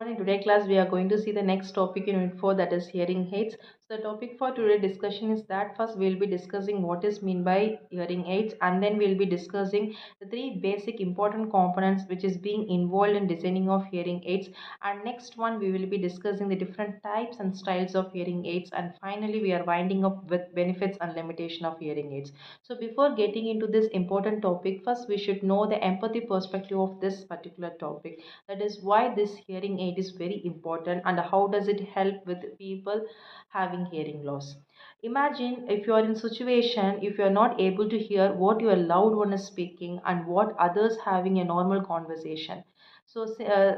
In today's class, we are going to see the next topic in Unit 4, that is hearing aids. So the topic for today's discussion is that first we'll be discussing what is mean by hearing aids, and then we'll be discussing the three basic important components which is being involved in designing of hearing aids. And next one we will be discussing the different types and styles of hearing aids, and finally we are winding up with benefits and limitation of hearing aids. So before getting into this important topic, first we should know the empathy perspective of this particular topic, that is why this hearing aid is very important and how does it help with people having hearing loss. Imagine if you are in situation, if you are not able to hear what your loved one is speaking and what others having a normal conversation. So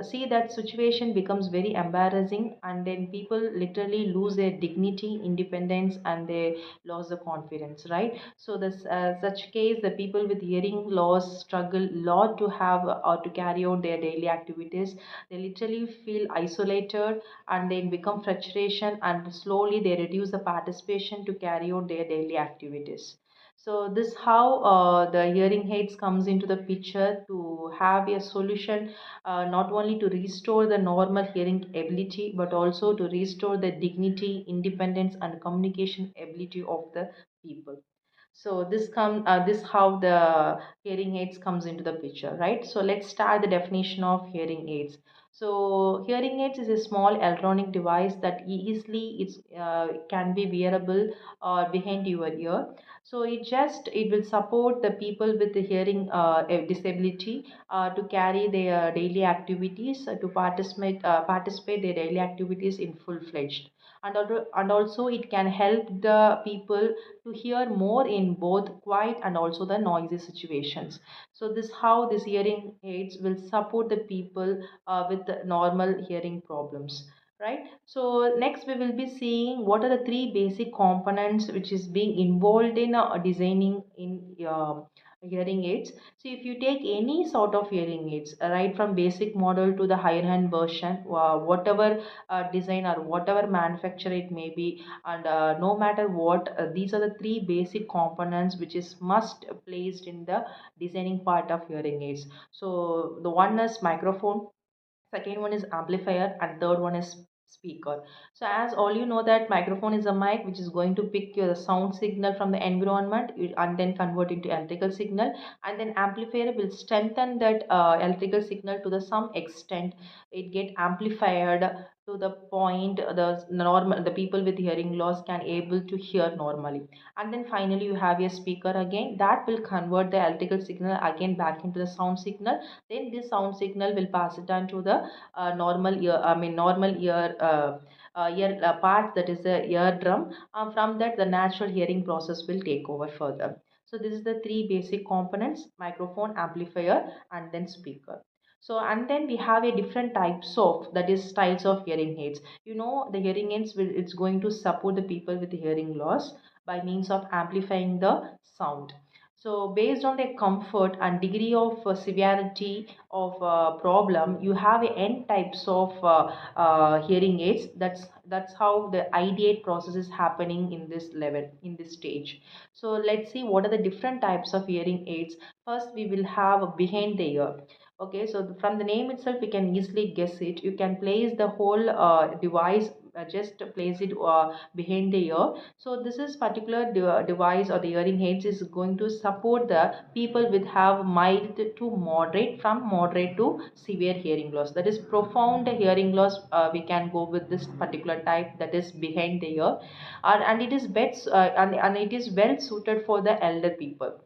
see that situation becomes very embarrassing, and then people literally lose their dignity, independence, and they lose the confidence, right? So this such case, the people with hearing loss struggle a lot to have or to carry out their daily activities. They literally feel isolated, and then become frustration, and slowly they reduce the participation to carry out their daily activities. So this how the hearing aids comes into the picture to have a solution, not only to restore the normal hearing ability but also to restore the dignity, independence, and communication ability of the people. So this how the hearing aids comes into the picture, right? So let's start the definition of hearing aids. So hearing aids is a small electronic device that easily can be wearable behind your ear. So it will support the people with the hearing a disability to carry their daily activities, to participate their daily activities in full fledged. And also it can help the people to hear more in both quiet and also the noisy situations. So this how these hearing aids will support the people with the normal hearing problems, right? So next we will be seeing what are the three basic components which is being involved in designing in hearing aids. So if you take any sort of hearing aids, right from basic model to the higher end version, whatever design or whatever manufacturer it may be, and no matter what, these are the three basic components which is must placed in the designing part of hearing aids. So the one is microphone, second one is amplifier, and third one is speaker. So as all you know that microphone is a mic which is going to pick your sound signal from the environment and then convert into electrical signal, and then amplifier will strengthen that electrical signal to the some extent. It get amplified to the point the people with hearing loss can able to hear normally. And then finally you have a speaker again that will convert the electrical signal again back into the sound signal. Then this sound signal will pass it on to the normal ear part, that is the eardrum. From that the natural hearing process will take over further. So this is the three basic components: microphone, amplifier, and then speaker. So and then we have a different types of, that is styles of hearing aids. You know the hearing aids will, it's going to support the people with hearing loss by means of amplifying the sound. So based on their comfort and degree of severity of problem, you have n types of hearing aids. That's how the ideate process is happening in this level, in this stage. So let's see what are the different types of hearing aids. First we will have behind the ear. Okay, so from the name itself we can easily guess it. You can place the whole device, just place it behind the ear. So this is particular device or the hearing aids is going to support the people with have mild to moderate, from moderate to severe hearing loss, that is profound hearing loss. We can go with this particular type, that is behind the ear. And it is best and it is well suited for the elder people.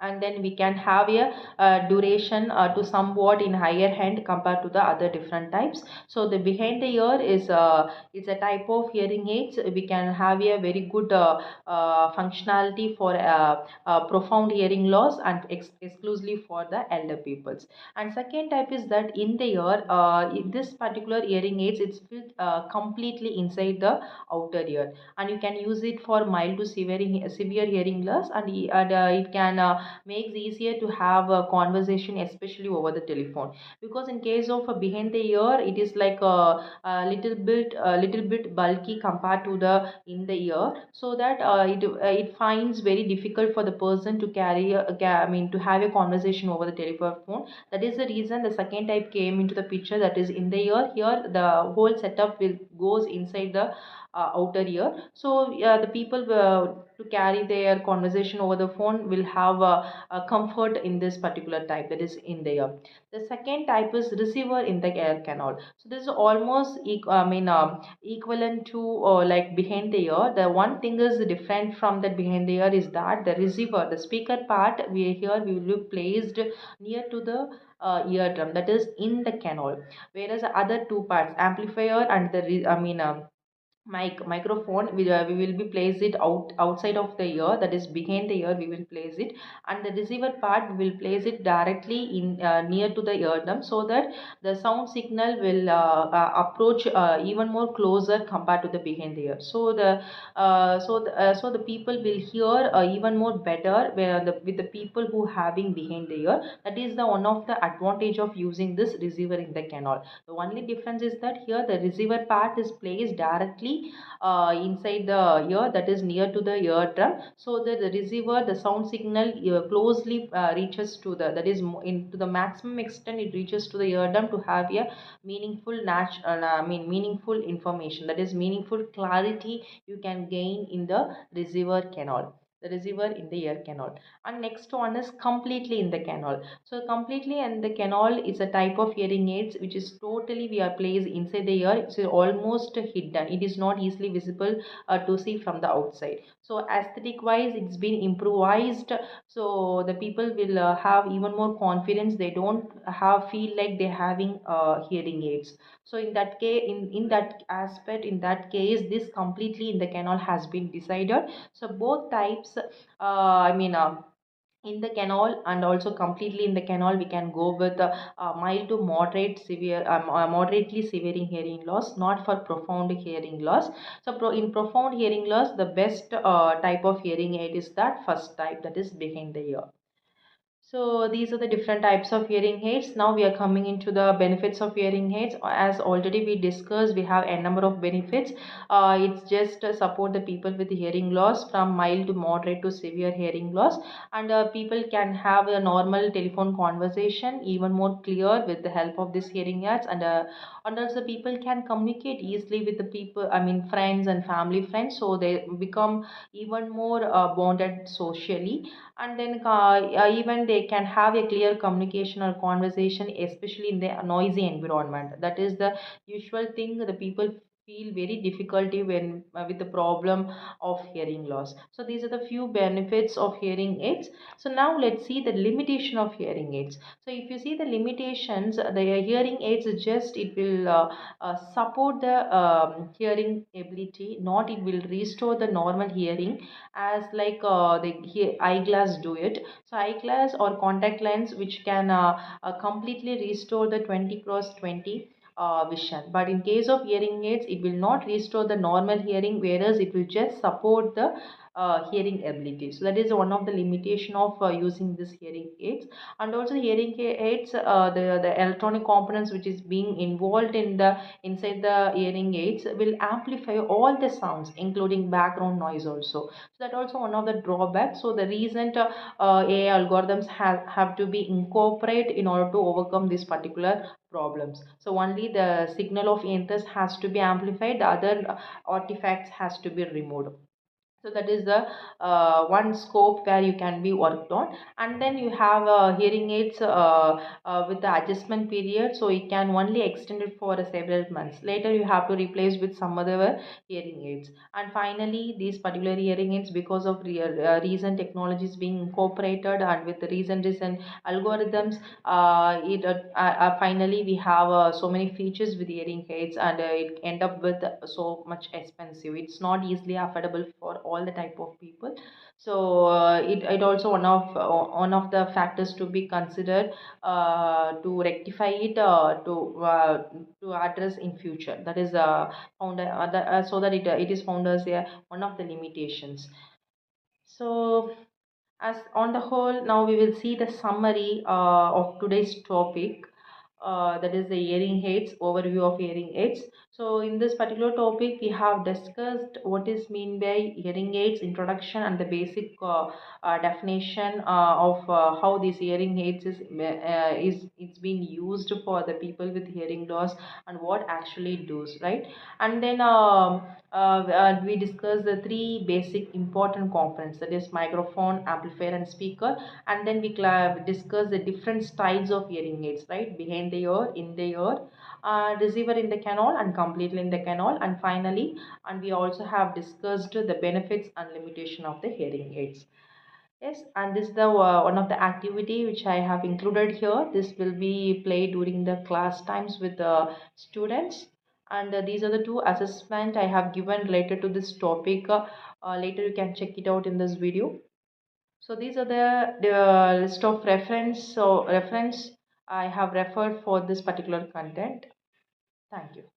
And then we can have a duration to somewhat in higher hand compared to the other different types. So the behind the ear is a type of hearing aids. We can have a very good functionality for profound hearing loss and exclusively for the elder peoples. And second type is that in the ear, in this particular hearing aids, it's filled completely inside the outer ear, and you can use it for mild to severe hearing loss, and it can makes easier to have a conversation, especially over the telephone. Because in case of behind the ear, it is like a little bit bulky compared to the in the ear, so that it finds very difficult for the person to carry I mean to have a conversation over the telephone. That is the reason the second type came into the picture, that is in the ear. Here the whole setup will goes inside the outer ear. So the people to carry their conversation over the phone will have a comfort in this particular type, that is in the ear. The second type is receiver in the ear canal. So this is almost equivalent to like behind the ear. The one thing is different from that behind the ear is that the receiver, the speaker part, we will be placed near to the eardrum, that is in the canal, whereas the other two parts, amplifier and the microphone, we will be place it outside of the ear, that is behind the ear we will place it, and the receiver part we will place it directly in near to the eardrum, so that the sound signal will approach even more closer compared to the behind the ear. So the people will hear even more better where with the people who having behind the ear. That is the one of the advantage of using this receiver in the canal. The only difference is that here the receiver part is placed directly inside the ear, that is near to the eardrum, so that the receiver, the sound signal closely reaches to the, that is to the maximum extent it reaches to the eardrum to have a meaningful information, that is meaningful clarity you can gain in the receiver canal, the receiver in the ear canal. And next one is completely in the canal. So completely in the canal is a type of hearing aids which is totally we are placed inside the ear. It's almost hidden. It is not easily visible to see from the outside. So aesthetic wise, it's been improvised. So the people will have even more confidence. They don't have feel like they're having hearing aids. So in that case, in that aspect, in that case, this completely in the canal has been decided. So both types, I mean. In the canal and also completely in the canal, we can go with mild to moderate severe moderately severe hearing loss, not for profound hearing loss. So in profound hearing loss, the best type of hearing aid is that first type, that is behind the ear. So these are the different types of hearing aids. Now we are coming into the benefits of hearing aids. As already we discussed, we have a number of benefits. It's just support the people with hearing loss from mild to moderate to severe hearing loss, and people can have a normal telephone conversation even more clear with the help of these hearing aids, and also people can communicate easily with the people. I mean friends and family friends, so they become even more bonded socially, and then even they can have a clear communication or conversation, especially in the noisy environment. That is the usual thing the people feel very difficulty when with the problem of hearing loss. So these are the few benefits of hearing aids. So now let's see the limitation of hearing aids. So if you see the limitations, the hearing aids is just it will support the hearing ability, not it will restore the normal hearing as like the eyeglass do it. So eyeglass or contact lens which can completely restore the 20 cross 20 vision, but in case of hearing aids it will not restore the normal hearing, whereas it will just support the hearing ability. So that is one of the limitation of using this hearing aids. And also hearing aids, the electronic components which is being involved in the inside the hearing aids will amplify all the sounds including background noise also. So that also one of the drawbacks. So the recent AI algorithms have to be incorporated in order to overcome this particular problems. So only the signal of interest has to be amplified, the other artifacts has to be removed. So that is the one scope where you can be worked on. And then you have hearing aids with the adjustment period, so it can only extend it for several months. Later you have to replace with some other hearing aids. And finally these particular hearing aids, because of recent technologies being incorporated and with the recent algorithms, finally we have so many features with hearing aids, and it end up with so much expensive. It's not easily affordable for all the type of people. So it also one of the factors to be considered to rectify it, to address in future. That is so that it is found as one of the limitations. So As on the whole, now we will see the summary of today's topic, that is the hearing aids, overview of hearing aids. So in this particular topic, we have discussed what is mean by hearing aids, introduction, and the basic definition of how these hearing aids is it's being used for the people with hearing loss and what actually it does, right? And then we discussed the three basic important components, that is microphone, amplifier, and speaker. And then we discuss the different styles of hearing aids, right? Behind the ear, in the ear, receiver in the canal, and completely in the canal. And finally, and we also have discussed the benefits and limitation of the hearing aids. Yes, and this is the one of the activity which I have included here. This will be played during the class times with the students. And these are the two assessment I have given related to this topic. Later you can check it out in this video. So these are the list of reference. So reference I have referred for this particular content. Thank you.